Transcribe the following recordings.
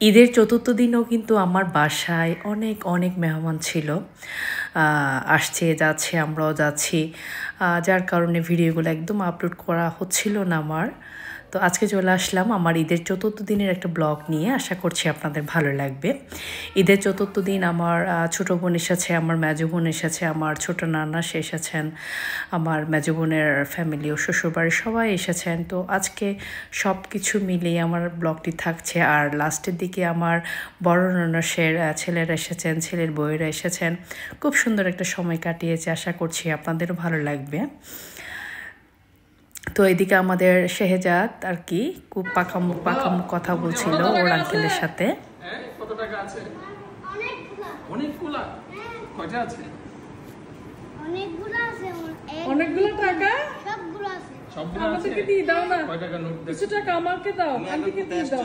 ঈদের চতুর্থ দিনও কিন্তু আমার বাসায় অনেক অনেক মেহমান ছিল। আসছে যাচ্ছে, আমরাও যাচ্ছি, যার কারণে ভিডিওগুলো একদম আপলোড করা হচ্ছিল না আমার। তো আজকে চলে আসলাম আমার ঈদের চতুর্থ দিনের একটা ব্লগ নিয়ে। আশা করছি আপনাদের ভালো লাগবে। ঈদের চতুর্থ দিন আমার ছোটো বোন এসেছে, আমার মেজো বোন এসেছে, আমার ছোটো নানা সে এসেছেন, আমার মেজো বোনের ফ্যামিলি ও শ্বশুরবাড়ির সবাই এসেছেন। তো আজকে সব কিছু মিলিয়ে আমার ব্লগটি থাকছে। আর লাস্টের দিকে আমার বড় ননসের ছেলেরা এসেছেন, ছেলের বউয়েরা এসেছেন। খুব সুন্দর একটা সময় কাটিয়েছে। আশা করছি আপনাদেরও ভালো লাগবে। তো এদিকে আমাদের শেহজাদ আর কি খুব পাকামুখ কথা বলছিল ওর আঙ্কেলের সাথে। কত টাকা আছে? অনেকগুলা। কয়টা আছে? অনেকগুলো টাকা সবগুলো আছে। আমাকে দিয়ে দাও না। কয় টাকা নোট? কিছু টাকা আমাকে দাও, আমাকে দিয়ে দাও।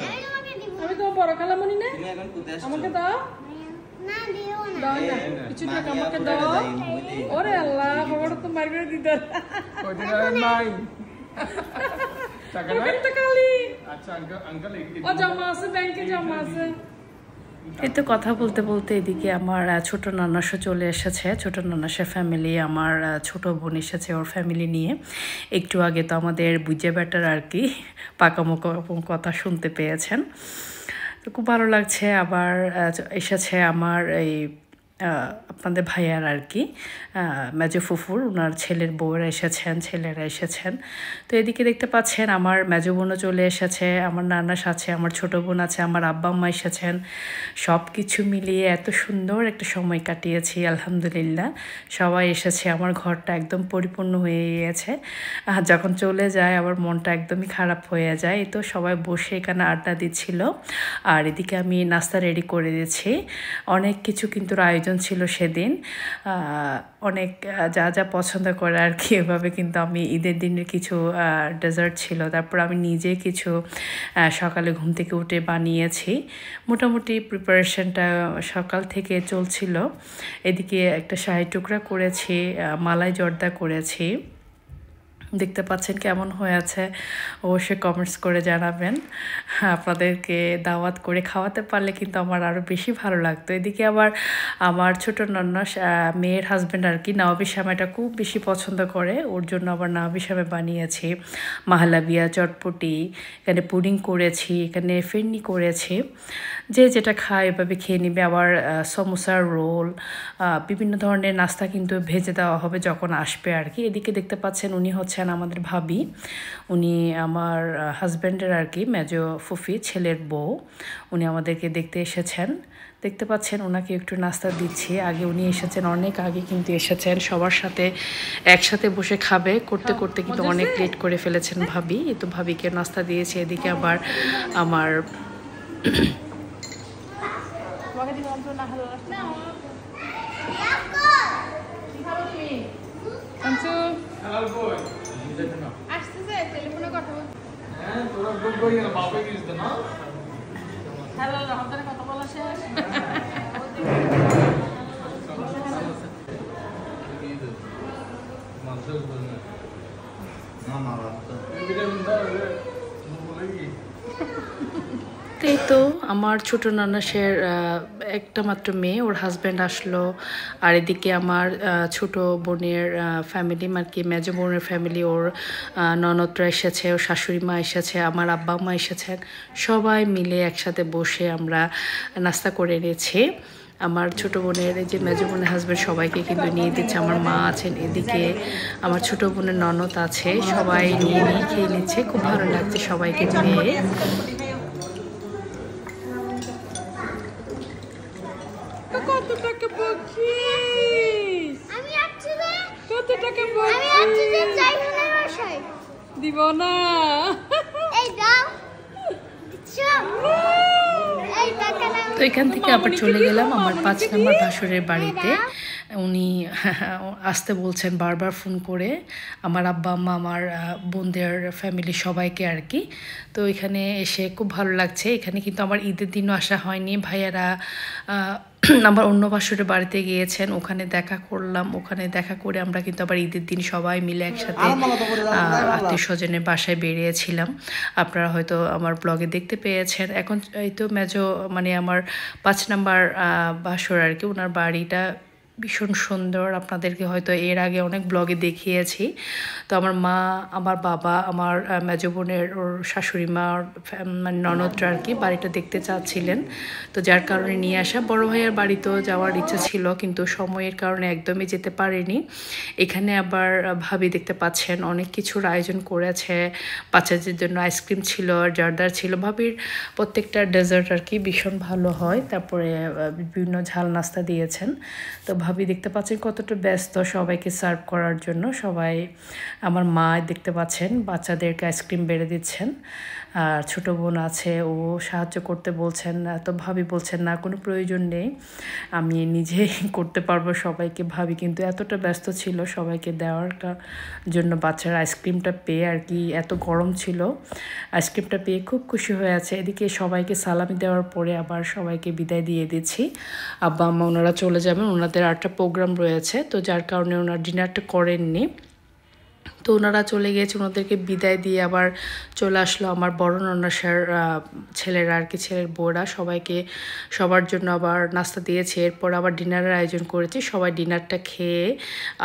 আমি তো বড় খালামণি না, আমাকে দাও। দাও না, কিছু টাকা আমাকে দাও। ওরে আল্লাহ, বাবাটা তো মার করে দিতে। কয় টাকা নাই? টাকা নাই? আচ্ছা আঙ্কেল ও জমা আছে, ব্যাংকে জমা আছে। এই তো কথা বলতে বলতে এদিকে আমার ছোট নানাসও চলে এসেছে। ছোট নানাসের ফ্যামিলি, আমার ছোট বোন এসেছে ওর ফ্যামিলি নিয়ে। একটু আগে তো আমাদের বুঝে বেটার আর কি পাকামোকা কথা শুনতে পেয়েছেন। তো খুব ভালো লাগছে। আবার এসেছে আমার এই আপনাদের ভাইয়ার আর কি মেজো ফুফুর, ওনার ছেলের বউয়েরা এসেছেন, ছেলেরা এসেছেন। তো এদিকে দেখতে পাচ্ছেন আমার মেজো বোনও চলে এসেছে, আমার নানাস আছে, আমার ছোটো বোন আছে, আমার আব্বা আম্মা এসেছেন। সব কিছু মিলিয়ে এত সুন্দর একটা সময় কাটিয়েছি আলহামদুলিল্লাহ। সবাই এসেছে, আমার ঘরটা একদম পরিপূর্ণ হয়ে গিয়েছে। যখন চলে যায় আবার মনটা একদমই খারাপ হয়ে যায়। তো সবাই বসে এখানে আড্ডা দিচ্ছিল। আর এদিকে আমি নাস্তা রেডি করে দিয়েছি। অনেক কিছু কিন্তু আয়োজন ছিল সেদিন, অনেক যা যা পছন্দ করে আর কি। এভাবে কিন্তু আমি ঈদের দিনের কিছু ডেজার্ট ছিল, তারপর আমি নিজে কিছু সকালে ঘুম থেকে উঠে বানিয়েছি। মোটামুটি প্রিপারেশনটা সকাল থেকে চলছিল। এদিকে একটা শাহী টুকরা করেছি, মালাই জর্দা করেছি। দেখতে পাচ্ছেন কেমন হয়েছে, অবশ্যই কমেন্টস করে জানাবেন। আপনাদেরকে দাওয়াত করে খাওয়াতে পারলে কিন্তু আমার আরও বেশি ভালো লাগতো। এদিকে আবার আমার ছোটো নন্নস মেয়ের হাজব্যান্ড আর কি নওয়াবি শামাইটা খুব বেশি পছন্দ করে, ওর জন্য আবার নওয়াবি শামাই বানিয়েছি, মাহলাবিয়া, চটপটি, এখানে পুডিং করেছি, এখানে ফিরনি করেছি। যে যেটা খায় এভাবে খেয়ে নেবে। আবার সমোসার রোল, বিভিন্ন ধরনের নাস্তা কিন্তু ভেজে দেওয়া হবে যখন আসবে আর কি। এদিকে দেখতে পাচ্ছেন উনি হচ্ছেন আমাদের ভাবি, উনি আমার হাজব্যান্ডের আর কি মেজো ফুফি ছেলের বউ। উনি আমাদেরকে দেখতে এসেছেন, দেখতে পাচ্ছেন ওনাকে একটু নাস্তা দিচ্ছি। আগে উনি এসেছেন, অনেক আগে কিন্তু এসেছেন, সবার সাথে একসাথে বসে খাবে করতে করতে কিন্তু অনেক লেট করে ফেলেছেন ভাবি। তো ভাবিকে নাস্তা দিয়েছি। এদিকে আবার আমার এই তো আমার ছোটো নানাসের একটা মাত্র মেয়ে, ওর হাজব্যান্ড আসলো। আর এদিকে আমার ছোটো বোনের ফ্যামিলি আর কি মেজো বোনের ফ্যামিলি, ওর ননদরা এসেছে, ওর শাশুড়ি মা এসেছে, আমার আব্বা মা এসেছেন। সবাই মিলে একসাথে বসে আমরা নাস্তা করে নিয়েছি। আমার ছোটো বোনের এই যে মেজো বোনের হাজব্যান্ড সবাইকে কিন্তু নিয়ে দিচ্ছে। আমার মা আছেন এদিকে, আমার ছোটো বোনের ননদ আছে, সবাই নিয়ে খেয়ে নিচ্ছে। খুব ভালো লাগছে সবাইকে পেয়ে। কত টাকা বকিস? কত টাকা বকিস? দিব না। তো এখান থেকে আবার চলে গেলাম আমার 5 নম্বর ভাসুরের বাড়িতে। উনি আসতে বলছেন বারবার ফোন করে, আমার আব্বা আম্মা, আমার বোনদের ফ্যামিলি সবাইকে আর কি। তো এখানে এসে খুব ভালো লাগছে। এখানে কিন্তু আমার ঈদের দিনও আসা হয়নি। ভাইয়ারা আমার অন্য বাসুরের বাড়িতে গিয়েছেন, ওখানে দেখা করলাম। ওখানে দেখা করে আমরা কিন্তু আবার ঈদের দিন সবাই মিলে একসাথে আত্মীয় স্বজনের বাসায় বেরিয়েছিলাম। আপনারা হয়তো আমার ব্লগে দেখতে পেয়েছেন। এখন এই তো মেজো মানে আমার 5 নাম্বার বাসুর আর কি, ওনার বাড়িটা ভীষণ সুন্দর। আপনাদেরকে হয়তো এর আগে অনেক ব্লগে দেখিয়েছি। তো আমার মা, আমার বাবা, আমার মেজো বোনের ওর শাশুড়ি মা, মানে ননদরা আর কি বাড়িটা দেখতে চাচ্ছিলেন। তো যার কারণে নিয়ে আসা। বড় ভাইয়ের বাড়িতেও যাওয়ার ইচ্ছা ছিল, কিন্তু সময়ের কারণে একদমই যেতে পারিনি। এখানে আবার ভাবি দেখতে পাচ্ছেন অনেক কিছুর আয়োজন করেছে। বাচ্চাদের জন্য আইসক্রিম ছিল, জারদার ছিল। ভাবির প্রত্যেকটা ডেজার্ট আর কি ভীষণ ভালো হয়। তারপরে বিভিন্ন ঝাল নাস্তা দিয়েছেন। তো ভাবি দেখতে পাচ্ছেন কতটা ব্যস্ত সবাইকে সার্ভ করার জন্য। সবাই, আমার মা দেখতে পাচ্ছেন বাচ্চাদেরকে আইসক্রিম বেড়ে দিচ্ছেন। আর ছোটো বোন আছে, ও সাহায্য করতে বলছেন। তো ভাবি বলছেন না, কোনো প্রয়োজন নেই, আমি নিজেই করতে পারবো সবাইকে। ভাবি কিন্তু এতটা ব্যস্ত ছিল সবাইকে দেওয়ার জন্য। বাচ্চারা আইসক্রিমটা পেয়ে আর কি, এত গরম ছিল, আইসক্রিমটা পেয়ে খুব খুশি হয়ে আছে। এদিকে সবাইকে সালামি দেওয়ার পরে আবার সবাইকে বিদায় দিয়ে দিচ্ছি। আব্বা আম্মা ওনারা চলে যাবেন, ওনাদের একটা প্রোগ্রাম রয়েছে, তো যার কারণে ওনার ডিনারটা করেননি। তো ওনারা চলে গিয়েছে, ওনাদেরকে বিদায় দিয়ে আবার চলে আসলো আমার বড় ননাসার ছেলেরা আর কি, ছেলের বউরা। সবাইকে সবার জন্য আবার নাস্তা দিয়েছে। এরপর আবার ডিনারের আয়োজন করেছি। সবাই ডিনারটা খেয়ে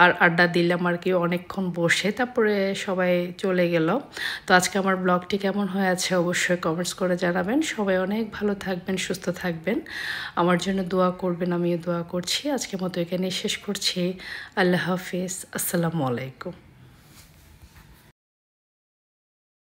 আর আড্ডা দিলাম আর কি অনেকক্ষণ বসে। তারপরে সবাই চলে গেল। তো আজকে আমার ব্লগটি কেমন হয়েছে অবশ্যই কমেন্টস করে জানাবেন। সবাই অনেক ভালো থাকবেন, সুস্থ থাকবেন, আমার জন্য দোয়া করবেন, আমিও দোয়া করছি। আজকের মতো এখানেই শেষ করছি। আল্লাহ হাফিজ, আসসালামু আলাইকুম।